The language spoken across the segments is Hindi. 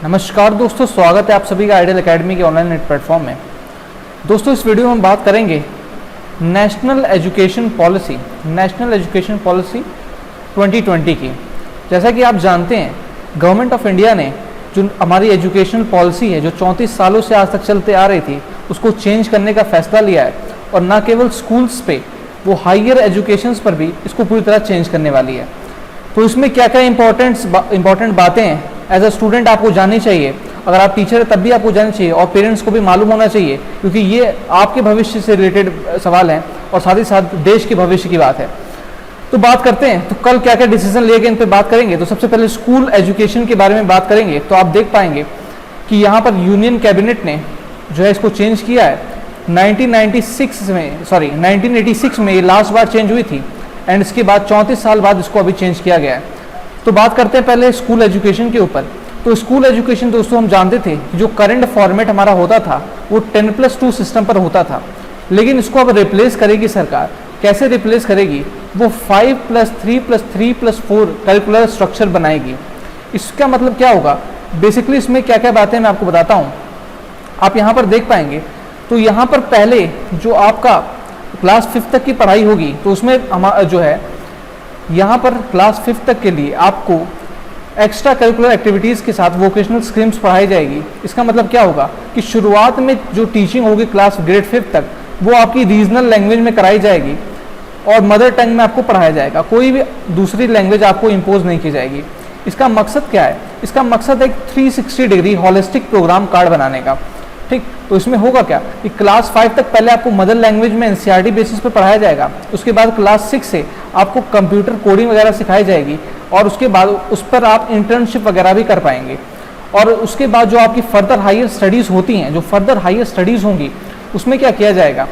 नमस्कार दोस्तों, स्वागत है आप सभी का आइडियल एकेडमी के ऑनलाइन नेट प्लेटफॉर्म में। दोस्तों, इस वीडियो में हम बात करेंगे नेशनल एजुकेशन पॉलिसी 2020 की। जैसा कि आप जानते हैं, गवर्नमेंट ऑफ इंडिया ने जो हमारी एजुकेशनल पॉलिसी है जो 34 सालों से आज तक चलते आ रही थी, उसको चेंज करने का फैसला लिया है और न केवल स्कूल्स पे, वो हायर एजुकेशंस पर भी इसको पूरी तरह चेंज करने वाली है। तो इसमें क्या क्या इंपॉर्टेंट बातें हैं एज अ स्टूडेंट आपको जाननी चाहिए, अगर आप टीचर है तब भी आपको जाननी चाहिए और पेरेंट्स को भी मालूम होना चाहिए, क्योंकि ये आपके भविष्य से रिलेटेड सवाल हैं और साथ ही साथ देश के भविष्य की बात है। तो बात करते हैं, तो कल क्या क्या डिसीजन लिए गए इन पर बात करेंगे। तो सबसे पहले स्कूल एजुकेशन के बारे में बात करेंगे। तो आप देख पाएंगे कि यहाँ पर यूनियन कैबिनेट ने जो है इसको चेंज किया है 1986 में ये लास्ट बार चेंज हुई थी एंड इसके बाद 34 साल बाद इसको अभी चेंज किया गया है। तो बात करते हैं पहले स्कूल एजुकेशन के ऊपर। तो स्कूल एजुकेशन दोस्तों, हम जानते थे कि जो करंट फॉर्मेट हमारा होता था वो 10+2 सिस्टम पर होता था, लेकिन इसको अब रिप्लेस करेगी सरकार। कैसे रिप्लेस करेगी? वो 5+3+3+4 कैलकुलर स्ट्रक्चर बनाएगी। इसका मतलब क्या होगा? बेसिकली इसमें क्या क्या बातें मैं आपको बताता हूँ। आप यहाँ पर देख पाएंगे, तो यहाँ पर पहले जो आपका क्लास 5 तक की पढ़ाई होगी, तो उसमें हमारा जो है यहाँ पर क्लास 5 तक के लिए आपको एक्स्ट्रा करिकुलर एक्टिविटीज़ के साथ वोकेशनल स्ट्रीम्स पढ़ाई जाएगी। इसका मतलब क्या होगा कि शुरुआत में जो टीचिंग होगी क्लास ग्रेड 5 तक, वो आपकी रीजनल लैंग्वेज में कराई जाएगी और मदर टंग में आपको पढ़ाया जाएगा। कोई भी दूसरी लैंग्वेज आपको इम्पोज नहीं की जाएगी। इसका मकसद क्या है? इसका मकसद है 360 डिग्री हॉलिस्टिक प्रोग्राम कार्ड बनाने का। ठीक, तो इसमें होगा क्या कि क्लास 5 तक पहले आपको मदर लैंग्वेज में एनसीईआरटी बेसिस पर पढ़ाया जाएगा। उसके बाद क्लास 6 से आपको कंप्यूटर कोडिंग वगैरह सिखाई जाएगी और उसके बाद उस पर आप इंटर्नशिप वगैरह भी कर पाएंगे। और उसके बाद जो आपकी फर्दर हायर स्टडीज़ होती हैं, जो फर्दर हायर स्टडीज़ होंगी, उसमें क्या किया जाएगा?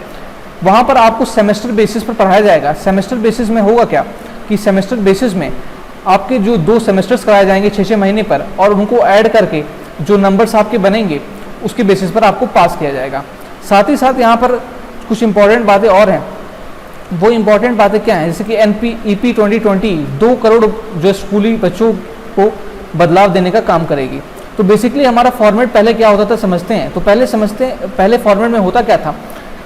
वहाँ पर आपको सेमेस्टर बेसिस पर पढ़ाया जाएगा। सेमेस्टर बेसिस में होगा क्या कि सेमेस्टर बेसिस में आपके जो 2 सेमेस्टर्स कराए जाएंगे 6-6 महीने पर, और उनको ऐड करके जो नंबर्स आपके बनेंगे उसके बेसिस पर आपको पास किया जाएगा। साथ ही साथ यहाँ पर कुछ इंपॉर्टेंट बातें और हैं। वो इंपॉर्टेंट बातें क्या हैं? जैसे कि NEP 2020 2 करोड़ जो स्कूली बच्चों को बदलाव देने का काम करेगी। तो बेसिकली हमारा फॉर्मेट पहले क्या होता था समझते हैं। तो पहले फॉर्मेट में होता क्या था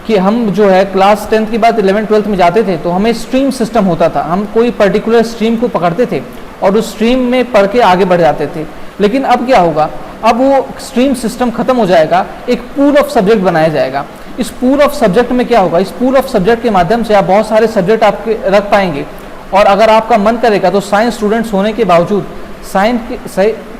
कि हम जो है क्लास 10th के बाद 11th-12th में जाते थे, तो हमें स्ट्रीम सिस्टम होता था। हम कोई पर्टिकुलर स्ट्रीम को पकड़ते थे और उस स्ट्रीम में पढ़ के आगे बढ़ जाते थे। लेकिन अब क्या होगा? अब वो स्ट्रीम सिस्टम खत्म हो जाएगा, एक पूल ऑफ सब्जेक्ट बनाया जाएगा। इस पूल ऑफ सब्जेक्ट में क्या होगा? इस पूल ऑफ सब्जेक्ट के माध्यम से आप बहुत सारे सब्जेक्ट आपके रख पाएंगे और अगर आपका मन करेगा तो साइंस स्टूडेंट्स होने के बावजूद,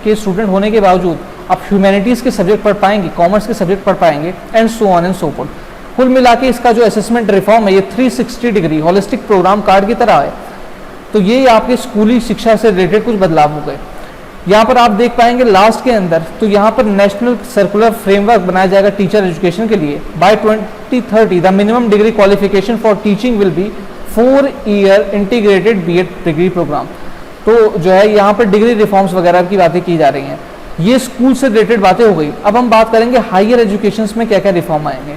के स्टूडेंट होने के बावजूद आप ह्यूमैनिटीज़ के सब्जेक्ट पढ़ पाएंगे, कॉमर्स के सब्जेक्ट पढ़ पाएंगे and so on and so fourth. कुल मिला के इसका जो असेसमेंट रिफॉर्म है ये 360 डिग्री हॉलिस्टिक प्रोग्राम कार्ड की तरह है। तो ये आपके स्कूली शिक्षा से रिलेटेड कुछ बदलाव हो गए। यहाँ पर आप देख पाएंगे लास्ट के अंदर, तो यहाँ पर नेशनल सर्कुलर फ्रेमवर्क बनाया जाएगा टीचर एजुकेशन के लिए। By 2030 the minimum degree qualification for teaching will be 4 year integrated BEd degree program. तो जो है यहाँ पर डिग्री रिफॉर्म्स वगैरह की बातें की जा रही हैं। ये स्कूल से रिलेटेड बातें हो गई। अब हम बात करेंगे हायर एजुकेशन में क्या क्या रिफॉर्म आएंगे।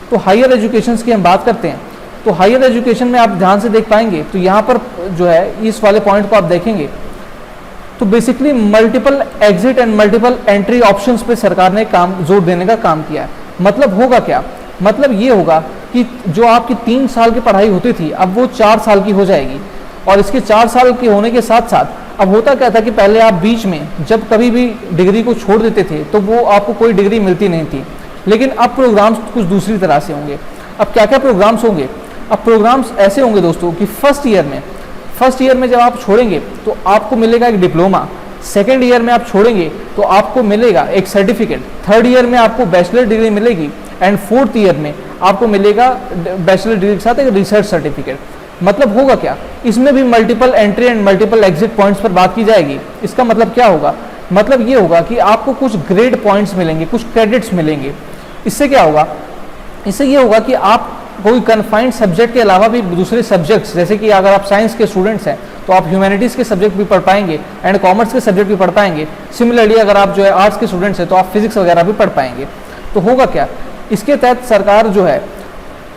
तो हायर एजुकेशन की हम बात करते हैं। तो हायर एजुकेशन में आप ध्यान से देख पाएंगे, तो यहाँ पर जो है इस वाले पॉइंट को आप देखेंगे, तो basically multiple exit and multiple entry options पे सरकार ने जोर देने का काम किया है। मतलब होगा क्या? मतलब ये होगा कि जो आपकी 3 साल की पढ़ाई होती थी, अब वो 4 साल की हो जाएगी। और इसके 4 साल के होने के साथ साथ अब होता क्या था कि पहले आप बीच में जब कभी भी डिग्री को छोड़ देते थे तो वो आपको कोई डिग्री मिलती नहीं थी। लेकिन अब प्रोग्राम्स कुछ दूसरी तरह से होंगे। अब क्या क्या प्रोग्राम्स होंगे? अब प्रोग्राम्स ऐसे होंगे दोस्तों कि फर्स्ट ईयर में जब आप छोड़ेंगे तो आपको मिलेगा एक डिप्लोमा, सेकेंड ईयर में आप छोड़ेंगे तो आपको मिलेगा एक सर्टिफिकेट, थर्ड ईयर में आपको बैचलर डिग्री मिलेगी एंड फोर्थ ईयर में आपको मिलेगा बैचलर डिग्री के साथ एक रिसर्च सर्टिफिकेट। मतलब होगा क्या? इसमें भी multiple entry and multiple exit points पर बात की जाएगी। इसका मतलब क्या होगा? मतलब ये होगा कि आपको कुछ ग्रेड पॉइंट्स मिलेंगे, कुछ क्रेडिट्स मिलेंगे। इससे क्या होगा? इससे ये होगा कि आप कोई कन्फाइंड सब्जेक्ट के अलावा भी दूसरे सब्जेक्ट्स, जैसे कि अगर आप साइंस के स्टूडेंट्स हैं तो आप ह्यूमैनिटीज़ के सब्जेक्ट भी पढ़ पाएंगे एंड कॉमर्स के सब्जेक्ट भी पढ़ पाएंगे। सिमिलरली अगर आप जो है आर्ट्स के स्टूडेंट्स हैं तो आप फिजिक्स वगैरह भी पढ़ पाएंगे। तो होगा क्या? इसके तहत सरकार जो है,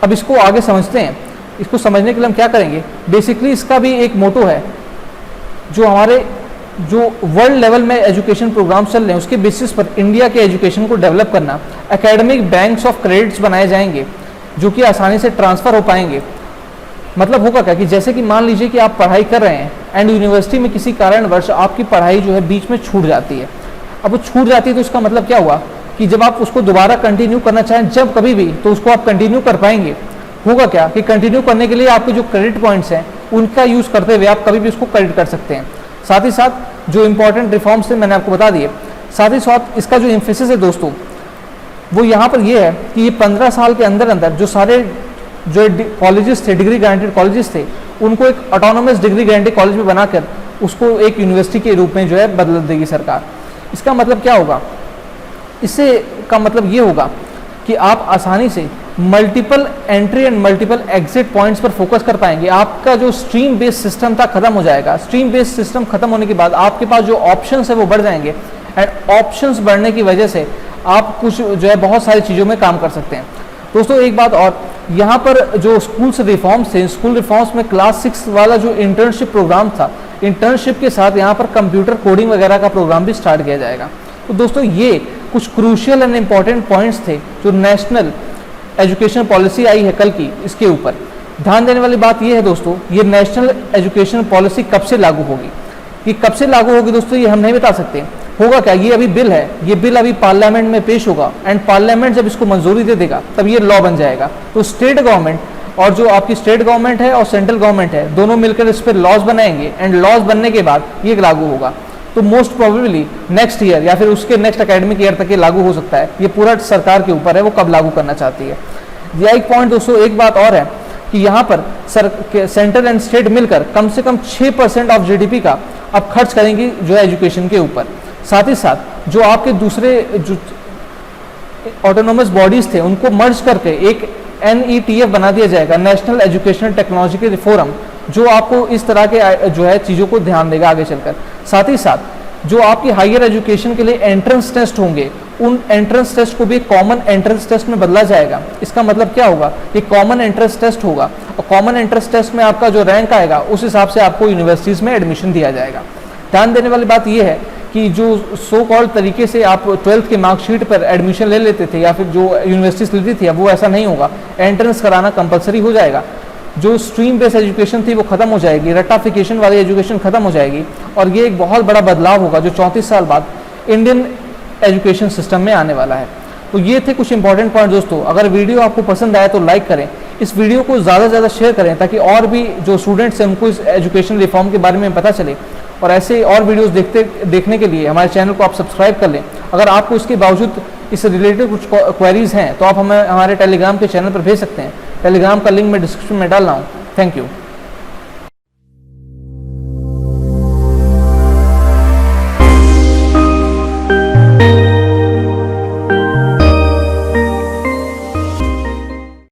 अब इसको आगे समझते हैं। इसको समझने के लिए हम क्या करेंगे? बेसिकली इसका भी एक मोटो है जो हमारे जो वर्ल्ड लेवल में एजुकेशन प्रोग्राम चल रहे हैं उसके बेसिस पर इंडिया के एजुकेशन को डेवलप करना, एकेडमिक बैंक्स ऑफ क्रेडिट्स बनाए जाएंगे जो कि आसानी से ट्रांसफ़र हो पाएंगे। मतलब होगा क्या कि जैसे कि मान लीजिए कि आप पढ़ाई कर रहे हैं एंड यूनिवर्सिटी में किसी कारणवश आपकी पढ़ाई जो है बीच में छूट जाती है। अब वो छूट जाती है तो इसका मतलब क्या हुआ कि जब आप उसको दोबारा कंटिन्यू करना चाहें जब कभी भी, तो उसको आप कंटिन्यू कर पाएंगे। होगा क्या कि कंटिन्यू करने के लिए आपके जो क्रेडिट पॉइंट्स हैं उनका यूज़ करते हुए आप कभी भी उसको क्रेडिट कर सकते हैं। साथ ही साथ जो इंपॉर्टेंट रिफॉर्म्स थे मैंने आपको बता दिए। साथ ही साथ इसका जो एम्फेसिस है दोस्तों वो यहाँ पर ये है कि ये 15 साल के अंदर अंदर जो सारे जो कॉलेजेस थे, डिग्री ग्रांटेड कॉलेजेस थे, उनको एक ऑटोनोमस डिग्री ग्रांटेड कॉलेज में बनाकर उसको एक यूनिवर्सिटी के रूप में जो है बदल देगी सरकार। इसका मतलब क्या होगा? इससे का मतलब ये होगा कि आप आसानी से multiple entry and multiple exit points पर फोकस कर पाएंगे। आपका जो स्ट्रीम बेस्ड सिस्टम था खत्म हो जाएगा। स्ट्रीम बेस्ड सिस्टम खत्म होने के बाद आपके पास जो ऑप्शंस है वो बढ़ जाएंगे एंड ऑप्शंस बढ़ने की वजह से आप कुछ जो है बहुत सारी चीज़ों में काम कर सकते हैं। दोस्तों एक बात और, यहाँ पर जो स्कूल से रिफॉर्म्स थे, स्कूल रिफॉर्म्स में क्लास 6 वाला जो इंटर्नशिप प्रोग्राम था, इंटर्नशिप के साथ यहाँ पर कंप्यूटर कोडिंग वगैरह का प्रोग्राम भी स्टार्ट किया जाएगा। तो दोस्तों ये कुछ क्रूशियल एंड इम्पॉर्टेंट पॉइंट्स थे जो नेशनल एजुकेशन पॉलिसी आई है कल की, इसके ऊपर ध्यान देने वाली बात ये है दोस्तों, ये नेशनल एजुकेशन पॉलिसी कब से लागू होगी? ये कब से लागू होगी दोस्तों ये हम नहीं बता सकते। होगा क्या, ये अभी बिल है, ये बिल अभी पार्लियामेंट में पेश होगा एंड पार्लियामेंट जब इसको मंजूरी दे देगा तब ये लॉ बन जाएगा। तो स्टेट गवर्नमेंट और जो आपकी स्टेट गवर्नमेंट है और सेंट्रल गवर्नमेंट है दोनों मिलकर इस पर लॉज बनाएंगे एंड लॉज बनने के बाद ये लागू होगा। तो मोस्ट प्रोबेबली नेक्स्ट ईयर या फिर उसके नेक्स्ट एकेडमिक ईयर तक ये लागू हो सकता है। ये पूरा सरकार के ऊपर है वो कब लागू करना चाहती है। यह एक पॉइंट दोस्तों, एक बात और है कि यहाँ पर सेंट्रल एंड स्टेट मिलकर कम से कम 6% ऑफ जीडीपी का अब खर्च करेंगी जो है एजुकेशन के ऊपर। साथ ही साथ जो आपके दूसरे जो ऑटोनोमस बॉडीज थे उनको मर्ज करके एक NETF बना दिया जाएगा, नेशनल एजुकेशनल टेक्नोलॉजिकल फोरम, जो आपको इस तरह के जो है चीज़ों को ध्यान देगा आगे चलकर। साथ ही साथ जो आपकी हायर एजुकेशन के लिए एंट्रेंस टेस्ट होंगे उन एंट्रेंस टेस्ट को भी कॉमन एंट्रेंस टेस्ट में बदला जाएगा। इसका मतलब क्या होगा, ये कॉमन एंट्रेंस टेस्ट होगा और कॉमन एंट्रेंस टेस्ट में आपका जो रैंक आएगा उस हिसाब से आपको यूनिवर्सिटीज़ में एडमिशन दिया जाएगा। ध्यान देने वाली बात यह है कि जो सो कॉल्ड तरीके से आप 12th के मार्कशीट पर एडमिशन ले लेते थे या फिर जो यूनिवर्सिटीज लेती थी अब वो ऐसा नहीं होगा। एंट्रेंस कराना कंपलसरी हो जाएगा। जो स्ट्रीम बेस्ड एजुकेशन थी वो खत्म हो जाएगी, रट्टाफिकेशन वाली एजुकेशन खत्म हो जाएगी और ये एक बहुत बड़ा बदलाव होगा जो 34 साल बाद इंडियन एजुकेशन सिस्टम में आने वाला है। तो ये थे कुछ इंपॉर्टेंट पॉइंट दोस्तों। अगर वीडियो आपको पसंद आया तो लाइक करें, इस वीडियो को ज़्यादा से ज़्यादा शेयर करें ताकि और भी जो स्टूडेंट्स हैं उनको इस एजुकेशन रिफॉर्म के बारे में पता चले। और ऐसे और वीडियोस देखने के लिए हमारे चैनल को आप सब्सक्राइब कर लें। अगर आपको इसके बावजूद इससे रिलेटेड कुछ क्वेरीज हैं तो आप हमें हमारे टेलीग्राम के चैनल पर भेज सकते हैं। टेलीग्राम का लिंक मैं डिस्क्रिप्शन में डाल रहा हूँ। Thank you.